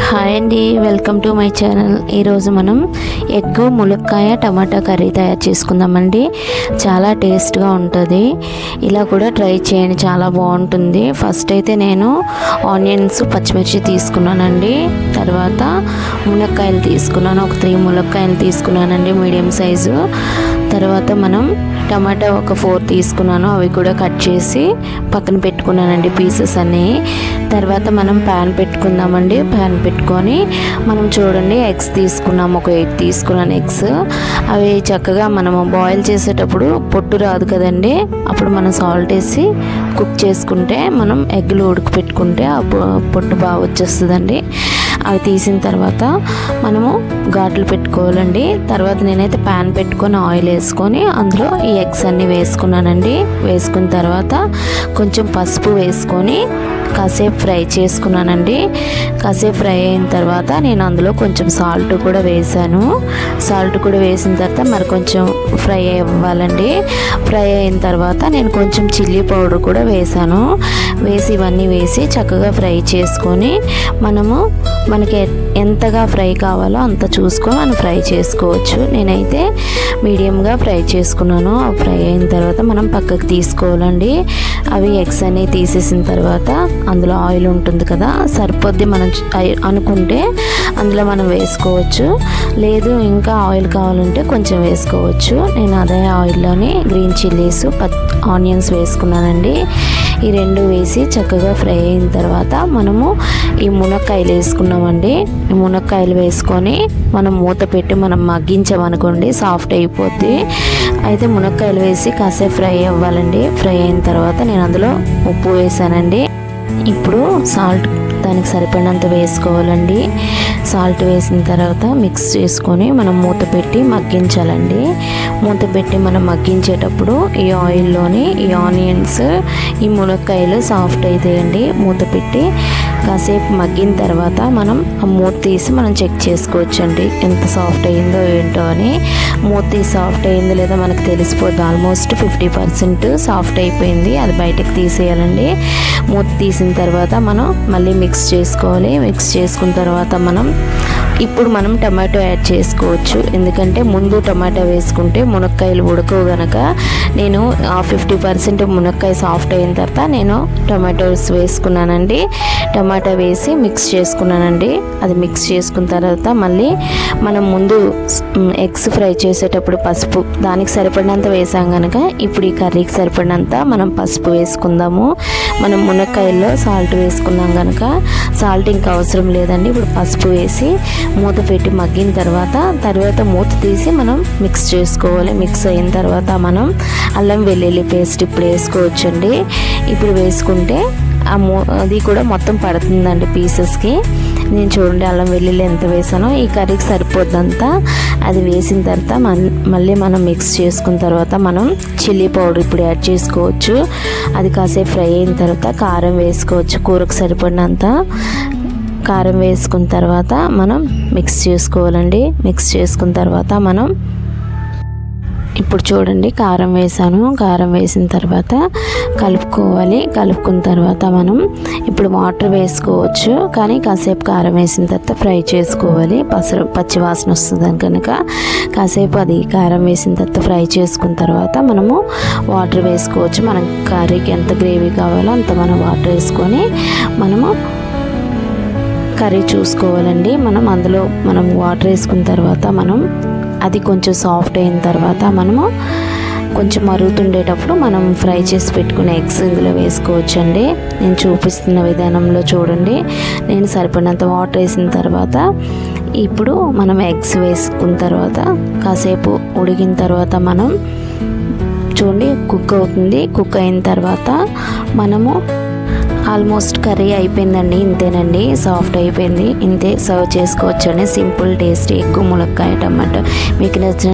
Hi అండి, welcome to my channel. ఈరోజు మనం ఎగ్ ములక్కాయ టమాటా కర్రీ తయారు చేసుకుందామండి. చాలా టేస్ట్గా ఉంటుంది. ఇలా కూడా ట్రై చేయండి, చాలా బాగుంటుంది. ఫస్ట్ అయితే నేను ఆనియన్స్ పచ్చిమిర్చి తీసుకున్నానండి. తర్వాత ములక్కాయలు తీసుకున్నాను, ఒక 3 ములక్కాయలు తీసుకున్నానండి, మీడియం సైజు. తర్వాత మనం టమాటా ఒక 4 తీసుకున్నాను, అవి కూడా కట్ చేసి పక్కన పెట్టుకున్నానండి పీసెస్ అన్నీ. తర్వాత మనం ప్యాన్ పెట్టుకుందామండి. ప్యాన్ పెట్టుకొని మనం చూడండి ఎగ్స్ తీసుకున్నాము, ఒక 8 తీసుకున్నాను ఎగ్స్. అవి చక్కగా మనము బాయిల్ చేసేటప్పుడు పొట్టు రాదు కదండి, అప్పుడు మనం సాల్ట్ వేసి కుక్ చేసుకుంటే మనం ఎగ్లు ఉడకపెట్టుకుంటే ఆ పొట్టు బాగా వచ్చేస్తుందండి. అవి తీసిన తర్వాత మనము ఘాట్లు పెట్టుకోవాలండి. తర్వాత నేనైతే ప్యాన్ పెట్టుకొని ఆయిల్ వేసుకొని అందులో ఈ ఎగ్స్ అన్నీ వేసుకున్నానండి. వేసుకున్న తర్వాత కొంచెం పసుపు వేసుకొని కాసేపు ఫ్రై చేసుకున్నానండి. కాసేపు ఫ్రై అయిన తర్వాత నేను అందులో కొంచెం సాల్ట్ కూడా వేసాను. సాల్ట్ కూడా వేసిన తర్వాత మరి కొంచెం ఫ్రై అవ్వాలండి. ఫ్రై అయిన తర్వాత నేను కొంచెం చిల్లీ పౌడర్ కూడా వేసాను. ఇవన్నీ వేసి చక్కగా ఫ్రై చేసుకొని మనకి ఎంతగా ఫ్రై కావాలో అంత చూసుకొని మనం ఫ్రై చేసుకోవచ్చు. నేనైతే మీడియంగా ఫ్రై చేసుకున్నాను. ఫ్రై అయిన తర్వాత మనం పక్కకు తీసుకోవాలండి. అవి ఎగ్స్ అన్నీ తీసేసిన తర్వాత అందులో ఆయిల్ ఉంటుంది కదా, సరిపోద్ది మనం అనుకుంటే అందులో మనం వేసుకోవచ్చు. లేదు ఇంకా ఆయిల్ కావాలంటే కొంచెం వేసుకోవచ్చు. నేను అదే ఆయిల్లోని గ్రీన్ చిల్లీస్ ఆనియన్స్ వేసుకున్నానండి. ఈ 2 వేసి చక్కగా ఫ్రై అయిన తర్వాత మనము ఈ మునక్కాయలు వేసుకున్నామండి. ఈ మునక్కాయలు వేసుకొని మనం మూత పెట్టి మనం మగ్గించామనుకోండి సాఫ్ట్ అయిపోద్ది. అయితే మునక్కాయలు వేసి కాసేపు ఫ్రై అవ్వాలండి. ఫ్రై అయిన తర్వాత నేను అందులో ఉప్పు వేసానండి. ఇప్పుడు సాల్ట్ దానికి సరిపడినంత వేసుకోవాలండి. సాల్ట్ వేసిన తర్వాత మిక్స్ చేసుకొని మనం మూత పెట్టి మగ్గించాలండి. మూత పెట్టి మనం మగ్గించేటప్పుడు ఈ ఆయిల్లోని ఈ ఆనియన్స్, ఈ మునక్కాయలు సాఫ్ట్ అవుతాయండి. మూత పెట్టి కాసేపు మగ్గిన తర్వాత మనం ఆ మూత తీసి మనం చెక్ చేసుకోవచ్చండి ఎంత సాఫ్ట్ అయ్యిందో ఏంటో అని. మూత తీసి సాఫ్ట్ అయ్యిందో లేదో మనకు తెలిసిపోద్ది. ఆల్మోస్ట్ 50% సాఫ్ట్ అయిపోయింది, అది బయటకు తీసేయాలండి. మూత తీసిన తర్వాత మనం మళ్ళీ మిక్స్ చేసుకోవాలి. మిక్స్ చేసుకున్న తర్వాత ఇప్పుడు మనం టమాటో యాడ్ చేసుకోవచ్చు. ఎందుకంటే ముందు టమాటో వేసుకుంటే మునక్కాయలు ఉడకవు గనక నేను ఆ 50% మునక్కాయ సాఫ్ట్ అయిన తర్వాత నేను టమాటోస్ వేసుకున్నానండి. టమాటా వేసి మిక్స్ చేసుకున్నానండి. అది మిక్స్ చేసుకున్న తర్వాత మళ్ళీ మనం ముందు ఎగ్స్ ఫ్రై చేసేటప్పుడు పసుపు దానికి సరిపడినంత వేసాం కనుక ఇప్పుడు ఈ కర్రీకి సరిపడినంత మనం పసుపు వేసుకుందాము. మనం మునక్కాయల్లో సాల్ట్ వేసుకున్నాం కనుక సాల్ట్ ఇంకా అవసరం లేదండి. ఇప్పుడు పసుపు వేసి మూత పెట్టి మగ్గిన తర్వాత మూత తీసి మనం మిక్స్ చేసుకోవాలి. మిక్స్ అయిన తర్వాత మనం అల్లం వెల్లుల్లి పేస్ట్ ఇప్పుడు వేసుకోవచ్చండి. ఇప్పుడు వేసుకుంటే అది కూడా మొత్తం పడుతుందండి పీసెస్కి. నేను చూడండి అల్లం వెల్లుల్లి ఎంత వేసానో, ఈ కర్రీకి సరిపోద్దంతా. అది వేసిన తర్వాత మళ్ళీ మనం మిక్స్ చేసుకున్న తర్వాత మనం చిల్లీ పౌడర్ ఇప్పుడు యాడ్ చేసుకోవచ్చు. అది కాసేపు ఫ్రై అయిన తర్వాత కారం వేసుకోవచ్చు, కూరకు సరిపడినంత కారం వేసుకున్న తర్వాత మనం మిక్స్ చేసుకోవాలండి. మిక్స్ చేసుకున్న తర్వాత మనం ఇప్పుడు చూడండి కారం వేసాను. కారం వేసిన తర్వాత కలుపుకోవాలి. కలుపుకున్న తర్వాత మనం ఇప్పుడు వాటర్ వేసుకోవచ్చు, కానీ కాసేపు కారం వేసిన తర్వాత ఫ్రై చేసుకోవాలి. పచ్చి వాసన వస్తుంది కనుక కాసేపు అది కారం వేసిన తర్వాత ఫ్రై చేసుకున్న తర్వాత మనము వాటర్ వేసుకోవచ్చు. మనం కర్రీకి ఎంత గ్రేవీ కావాలో అంత మనం వాటర్ వేసుకొని మనము కర్రీ చూసుకోవాలండి. అందులో వాటర్ వేసుకున్న తర్వాత అది కొంచెం సాఫ్ట్ అయిన తర్వాత కొంచెం మరుగుతుండేటప్పుడు మనం ఫ్రై చేసి పెట్టుకున్న ఎగ్స్ ఇందులో వేసుకోవచ్చండి. నేను చూపిస్తున్న విధానంలో చూడండి. నేను సరిపడినంత వాటర్ వేసిన తర్వాత ఇప్పుడు మనం ఎగ్స్ వేసుకున్న తర్వాత కాసేపు ఉడికిన తర్వాత చూడండి కుక్ అవుతుంది. కుక్ అయిన తర్వాత ఆల్మోస్ట్ కర్రీ అయిపోయిందండి. ఇంతేనండి, సాఫ్ట్ అయిపోయింది. ఇంతే, సర్వ్ చేసుకోవచ్చండి. సింపుల్ టేస్టీ ఎగ్ ములక్కాయ టమాటో. మీకు నచ్చిన